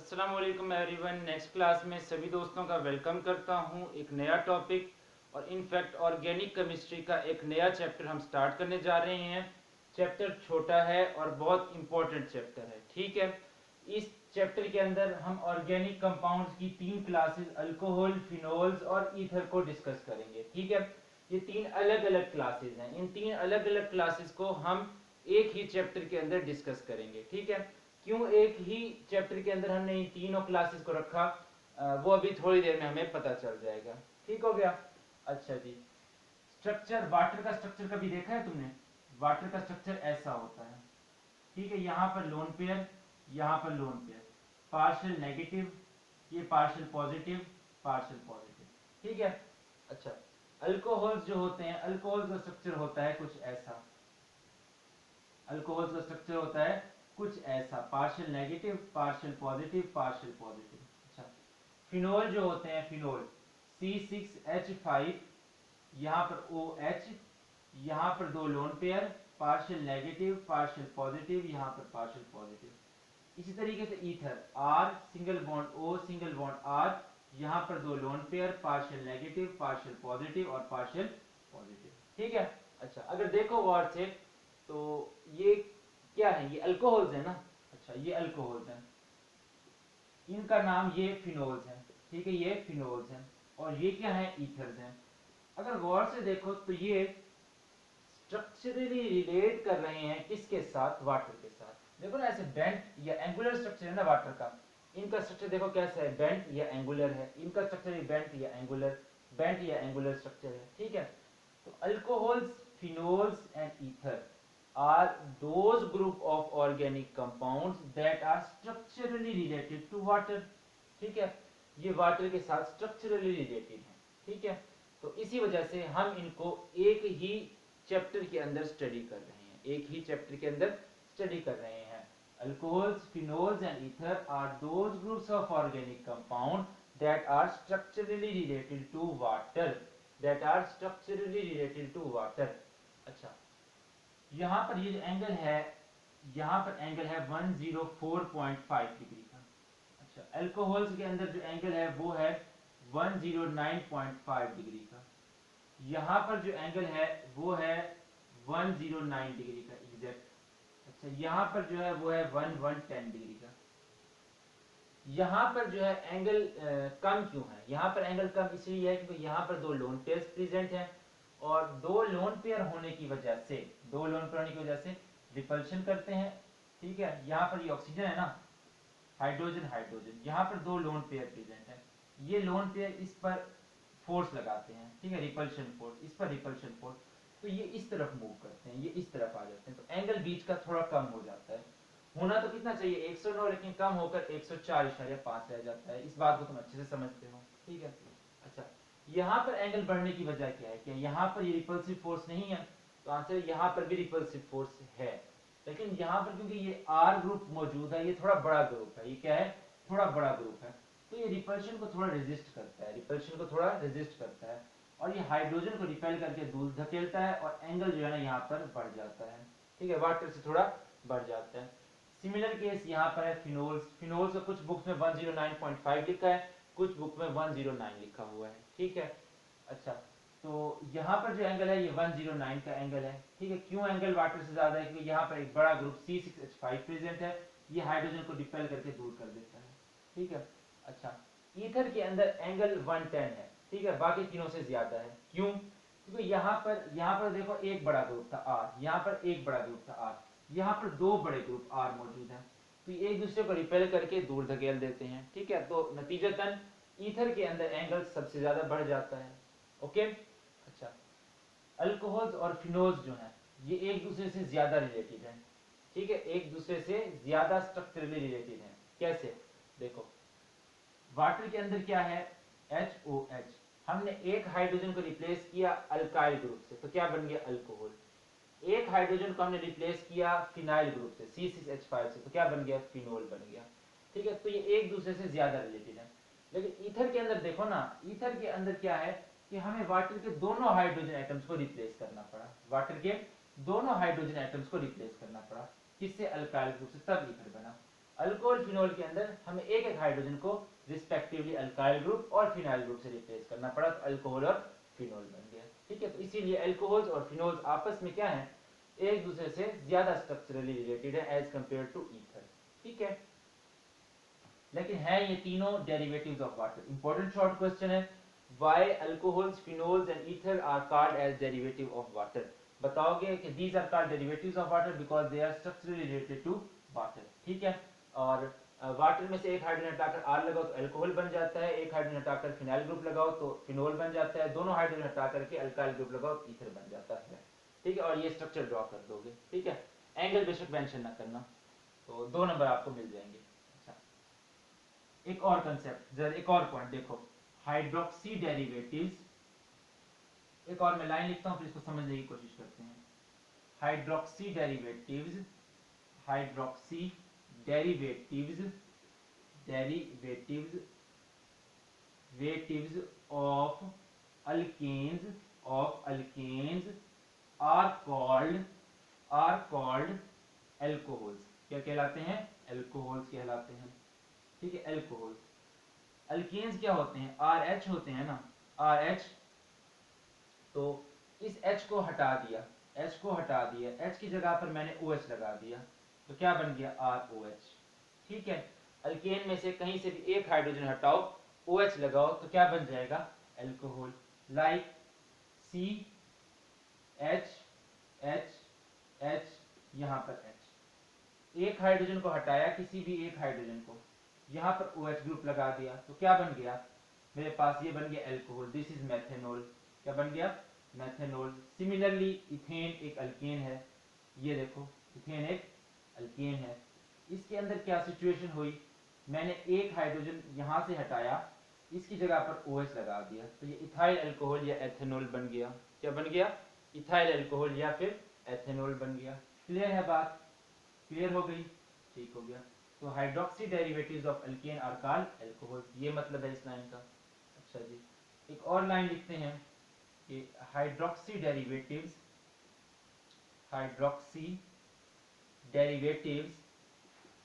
अस्सलाम वालेकुम everyone. Next class में सभी दोस्तों का वेलकम करता हूं। एक नया टॉपिक और इनफैक्ट ऑर्गेनिक केमिस्ट्री का एक नया चैप्टर हम स्टार्ट करने जा रहे हैं। चैप्टर छोटा है और बहुत इंपॉर्टेंट चैप्टर है, ठीक है। इस चैप्टर के अंदर हम ऑर्गेनिक कंपाउंड्स की तीन क्लासेस अल्कोहल, फिनोल्स और ईथर को डिस्कस करेंगे, ठीक है। ये तीन अलग अलग क्लासेस हैं। इन तीन अलग अलग क्लासेस को हम एक ही चैप्टर के अंदर डिस्कस करेंगे, ठीक है। क्यों एक ही चैप्टर के अंदर हमने इन तीनों क्लासेस को रखा, वो अभी थोड़ी देर में हमें पता चल जाएगा, ठीक हो गया। अच्छा जी, स्ट्रक्चर, वाटर का स्ट्रक्चर कभी देखा है तुमने? वाटर का स्ट्रक्चर ऐसा होता है, ठीक है। यहाँ पर लोन पेयर, यहाँ पर लोन पेयर, पार्शियल नेगेटिव, ये पार्शियल पॉजिटिव, पार्शियल पॉजिटिव, ठीक है। अच्छा, अल्कोहल्स जो होते हैं, अल्कोहल्स का स्ट्रक्चर होता है कुछ ऐसा। अल्कोहल्स का स्ट्रक्चर होता है कुछ ऐसा, partial negative, partial positive, partial positive. अच्छा, फिनोल जो होते हैं, फिनोल C6H5, यहाँ पर OH, यहाँ पर दो lone pair, partial negative, partial positive, यहाँ पर पार्शियल पॉजिटिव। इसी तरीके से ether R, single bond O, single bond R, यहाँ पर दो lone pair, partial negative, partial positive और पार्शियल पॉजिटिव, ठीक है। अच्छा, अगर देखो गौर से तो ये क्या है, ये अल्कोहल्स है ना। अच्छा, ये अल्कोहल्स हैं, इनका नाम ये फिनोल्स हैं, ठीक है। ये फिनोल्स हैं और ये क्या है, ईथर्स हैं। अगर गौर से देखो तो ये स्ट्रक्चरली रिलेट कर रहे हैं किसके साथ, वाटर के साथ। देखो ना, ऐसे बेंट या एंगुलर स्ट्रक्चर है ना वाटर का। इनका स्ट्रक्चर देखो कैसा है, बेंट या एंगुलर है। इनका स्ट्रक्चर बेंट या एंगुलर, बेंट या एंगुलर स्ट्रक्चर है, ठीक है। तो alcohols, phenols and ether are those group of organic compounds that are structurally related to water, ठीक है। ये वाटर के साथ स्ट्रक्चरली रिलेटेड है, ठीक है। तो इसी वजह से हम इनको एक ही चैप्टर के अंदर स्टडी कर रहे हैं, एक ही चैप्टर के अंदर स्टडी कर रहे हैं। Alcohols, phenols and ether are those groups of organic compound that are structurally related to water, that are structurally related to water। अच्छा, यहाँ पर ये जो एंगल है, यहाँ पर एंगल है 104.5 डिग्री का। अच्छा, अल्कोहल्स के अंदर जो एंगल है वो है 109.5 डिग्री का। यहाँ पर जो एंगल है वो है 109 डिग्री का एग्जैक्ट। अच्छा, यहाँ पर जो है वो है 1110 डिग्री का। यहाँ पर जो है एंगल कम क्यों है? यहाँ पर एंगल कम इसलिए है क्योंकि यहाँ पर दो लोन पेयर्स प्रेजेंट हैं और दो लोन पेयर होने की वजह से, दो लोन पेयर होने की वजह से रिपल्शन करते हैं, ठीक है। यहाँ पर ये ऑक्सीजन है ना, हाइड्रोजन हाइड्रोजन, यहाँ पर दो लोन पेयर प्रेजेंट है। ये लोन पेयर इस पर फोर्स लगाते हैं, ठीक है, रिपल्शन फोर्स, इस पर रिपल्शन फोर्स। तो ये इस तरफ मूव करते हैं, ये इस तरफ आ जाते हैं, तो एंगल बीच का थोड़ा कम हो जाता है। होना तो कितना चाहिए, 109, लेकिन कम होकर 104.5 रह जाता है। इस बात को तुम अच्छे से समझते हो, ठीक है। अच्छा, यहाँ पर एंगल बढ़ने की वजह क्या है? क्या यहाँ पर ये रिपल्सिव फोर्स नहीं है? तो आंसर यहाँ पर भी रिपल्सिव फोर्स है, लेकिन यहाँ पर क्योंकि ये R ग्रुप मौजूद है, ये थोड़ा बड़ा ग्रुप है, ये क्या है, थोड़ा बड़ा ग्रुप है, तो ये रिपल्शन को थोड़ा रेजिस्ट करता है, रिपल्शन को थोड़ा रेजिस्ट करता है और ये हाइड्रोजन को रिपेल करके दूर धकेलता है और एंगल जो है ना यहाँ पर बढ़ जाता है, ठीक है, वाटर से थोड़ा बढ़ जाता है। सिमिलर केस यहाँ पर है फिनोल्स। फिनोल्स का कुछ बुक्स में 109.5 लिखा है, कुछ बुक में 109 लिखा हुआ है, ठीक है। अच्छा, तो यहाँ पर जो एंगल है ये 109 का एंगल है, ठीक है। क्यों एंगल वाटर से ज्यादा है? क्योंकि यहाँ पर एक बड़ा ग्रुप C6H5 प्रेजेंट है, ये हाइड्रोजन को रिपेल करके दूर कर देता है, ठीक है। अच्छा, ईथर के अंदर एंगल 110 है, ठीक है, बाकी तीनों से ज्यादा है। क्यों? क्योंकि यहाँ पर देखो एक बड़ा ग्रुप था R, यहाँ पर एक बड़ा ग्रुप था R, यहाँ पर दो बड़े ग्रुप R मौजूद हैं, तो एक दूसरे को रिपेल करके दूर धकेल देते हैं, ठीक है। तो नतीजतन ईथर के अंदर एंगल सबसे ज्यादा बढ़ जाता है, ओके। अच्छा, अल्कोहल्स और फिनोल्स जो हैं ये एक दूसरे से ज्यादा रिलेटेड हैं, ठीक है, एक दूसरे से ज्यादा स्ट्रक्चरली रिलेटेड हैं। कैसे? देखो, वाटर के अंदर क्या है, HOH, हमने एक हाइड्रोजन को रिप्लेस किया अल्काइल ग्रुप से, तो क्या बन गया, अल्कोहल। एक हाइड्रोजन को हमने रिप्लेस किया फिनाइल ग्रुप से, C6H5 से, तो क्या बन गया, फिनोल बन गया, ठीक है। तो ये एक दूसरे से ज्यादा रिलेटेड है। लेकिन ईथर के अंदर देखो ना, ईथर के अंदर क्या है कि हमें वाटर के दोनों हाइड्रोजन एटम्स को रिप्लेस करना पड़ा, वाटर के दोनों हाइड्रोजन एटम्स को रिप्लेस करना पड़ा, किससे, अल्काइल ग्रुप से, तब ईथर बना। अल्कोहल फिनोल के अंदर हमें एक एक हाइड्रोजन को रिस्पेक्टिवली अल्काइल ग्रुप और फिनाइल ग्रुप से रिप्लेस करना पड़ा, तो अल्कोहल और फिनोल बन गया। ठीक है, तो इसीलिए अल्कोहल्स और फिनोल्स आपस में क्या है, एक दूसरे से ज्यादा स्ट्रक्चरली रिलेटेड है एज कंपेयर टू ईथर। ठीक है, लेकिन है ये तीनों derivatives of water. Important short question है, why alcohols phenols and ether are called as derivative of water. बताओगे कि these are called derivatives of water because they are structurally related to water. ठीक है, और वाटर में से एक hydrogen हटाकर आर लगाओ तो अल्कोहल बन जाता है, एक हाइड्रोजन हटाकर फिनाइल ग्रुप लगाओ तो फिनोल बन जाता है, दोनों हाइड्रोजन हटा करके अल्काइल ग्रुप लगाओ तो ईथर बन जाता है। ठीक है, और ये स्ट्रक्चर ड्रॉ कर दोगे। ठीक है, एंगल बेशक मेंशन ना करना, तो 2 नंबर आपको मिल जाएंगे। अच्छा, एक और कंसेप्ट, जरा एक और पॉइंट देखो, हाइड्रोक्सी डेरिवेटिव्स। एक और मैं लाइन लिखता हूं फिर इसको समझने की कोशिश करते हैं। Hydroxy derivatives, hydroxy derivatives, derivatives वेटिव्स of alkanes are called alcohols. क्या कहलाते हैं? एल्कोहल्स कहलाते हैं। ठीक है, एल्कोहल्स। अल्केन्स क्या होते हैं? आर एच होते हैं ना, आर एच। तो इस H को हटा दिया, H को हटा दिया, H की जगह पर मैंने OH लगा दिया, तो क्या बन गया? ROH। ठीक है, अल्केन में से कहीं से भी एक हाइड्रोजन हटाओ, OH लगाओ तो क्या बन जाएगा? Alcohol. Like C H H H, यहाँ पर H। एक हाइड्रोजन को हटाया, किसी भी एक हाइड्रोजन को, यहाँ पर OH ग्रुप लगा दिया, तो क्या बन गया मेरे पास? ये बन गया अल्कोहल। This is methanol. क्या बन गया? मेथेनॉल। सिमिलरली इथेन एक अल्केन है, ये देखो इथेन एक अल्केन है। इसके अंदर क्या सिचुएशन हुई, मैंने एक हाइड्रोजन यहाँ से हटाया, इसकी जगह पर OH लगा दिया, तो ये इथाइल अल्कोहल या एथेनॉल बन गया। क्या बन गया? इथाइल अल्कोहल या फिर एथेनॉल बन गया। क्लियर है बात? क्लियर हो गई? ठीक हो गया। तो hydroxy derivatives of alkane are called alcohols, ये मतलब है इस लाइन का। अच्छा जी, एक और लाइन लिखते हैं कि hydroxy derivatives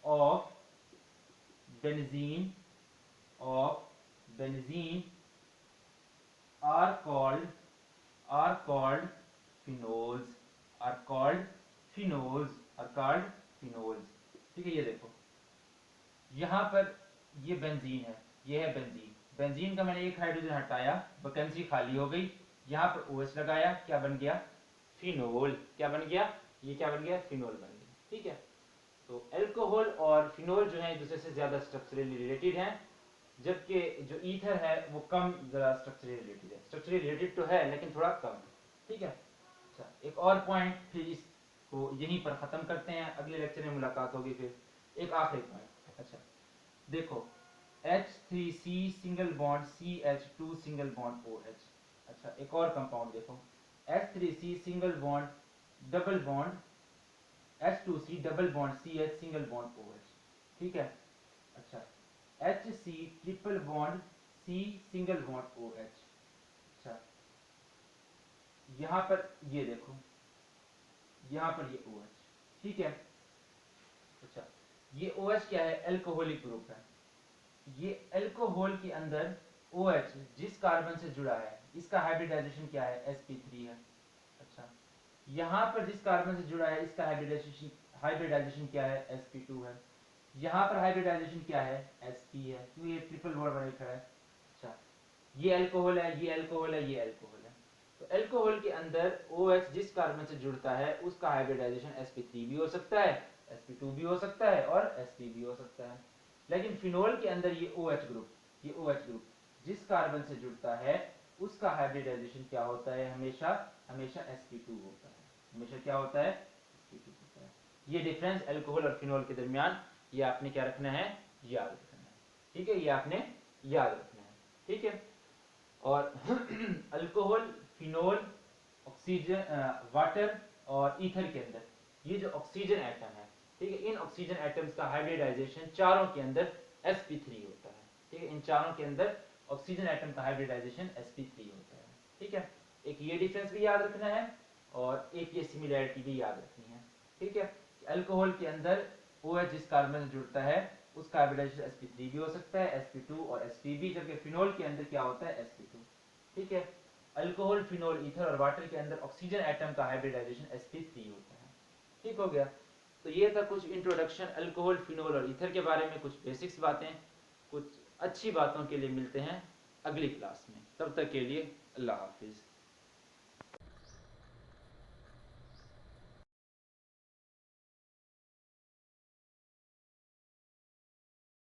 of benzene are called phenols. ठीक है, ये देखो यहाँ पर ये बेंजीन है, ये है बेंजीन। बेंजीन का मैंने एक हाइड्रोजन हटाया, वैकेंसी खाली हो गई, यहाँ पर OH लगाया, क्या बन गया? फिनोल। क्या बन गया? ये क्या बन गया? फिनोल बन गया। ठीक है, तो अल्कोहल और फिनोल जो है एक दूसरे से ज्यादा स्ट्रक्चरली रिलेटेड हैं, जबकि जो ईथर है वो कम जरा स्ट्रक्चरली रिलेटेड है। स्ट्रक्चरली रिलेटेड तो है लेकिन थोड़ा कम। ठीक है, अच्छा एक और पॉइंट, फिर इसको यहीं पर खत्म करते हैं, अगले लेक्चर में मुलाकात होगी। फिर एक आखिरी पॉइंट, अच्छा देखो, H3C single bond CH2 single bond OH। अच्छा एक और कंपाउंड देखो, H3C single bond double bond H2C double bond CH single bond OH। ठीक है, अच्छा HC triple bond C single bond OH। अच्छा यहाँ पर ये देखो, यहाँ पर ये OH। ठीक है, अच्छा ये OH क्या है? अल्कोहलिक ग्रुप है। ये अल्कोहल के अंदर OH जिस कार्बन से जुड़ा है, इसका हाइब्रिडाइजेशन क्या है? sp3 है। अच्छा यहाँ पर जिस कार्बन से जुड़ा है, इसका हाइब्रिडाइजेशन क्या है? sp2 है। यहाँ पर हाइब्रिडाइजेशन क्या है? sp है, क्यों? ये ट्रिपल बॉन्ड बना खड़ा है। अच्छा ये अल्कोहल है, ये अल्कोहल है, ये अल्कोहल है। तो अल्कोहल के अंदर OH जिस कार्बन से जुड़ता है, उसका हाइब्रिडाइजेशन sp3 भी हो सकता है, sp2 भी हो सकता है और sp भी हो सकता है। लेकिन फिनोल के अंदर ये OH ग्रुप जिस कार्बन से जुड़ता है, उसका हाइब्रिडाइजेशन क्या होता है? हमेशा sp2 होता है। हमेशा क्या होता है? sp2 होता है। ये डिफरेंस अल्कोहल और फिनोल के दरमियान, ये आपने क्या रखना है? याद रखना है। ठीक है, ये आपने याद रखना है। ठीक है, और अल्कोहल, फिनोल, ऑक्सीजन, वाटर और ईथर के अंदर ये जो ऑक्सीजन एटम है, ठीक है, इन ऑक्सीजन एटम्स का हाइब्रिडाइजेशन चारों के अंदर sp3 होता है। ठीक है, इन चारों के अंदर ऑक्सीजन एटम का हाइब्रिडाइजेशन sp3 होता है। ठीक है, एक ये डिफरेंस भी याद रखना है और एक ये सिमिलैरिटी भी याद रखनी है। ठीक है, अल्कोहल के अंदर OH जिस कार्बन से जुड़ता है उसका हाइब्रिडाइजेशन sp3 भी हो सकता है, sp2 और sp भी, जबकि फिनोल के अंदर क्या होता है sp2। ठीक है, अल्कोहल, फिनोल, ईथर और वाटर के अंदर ऑक्सीजन एटम का हाइब्रिडाइजेशन sp3 होता है। ठीक हो गया। तो ये था कुछ इंट्रोडक्शन अल्कोहल, फिनोल और ईथर के बारे में, कुछ बेसिक्स बातें। कुछ अच्छी बातों के लिए मिलते हैं अगली क्लास में, तब तक के लिए अल्लाह हाफिज़।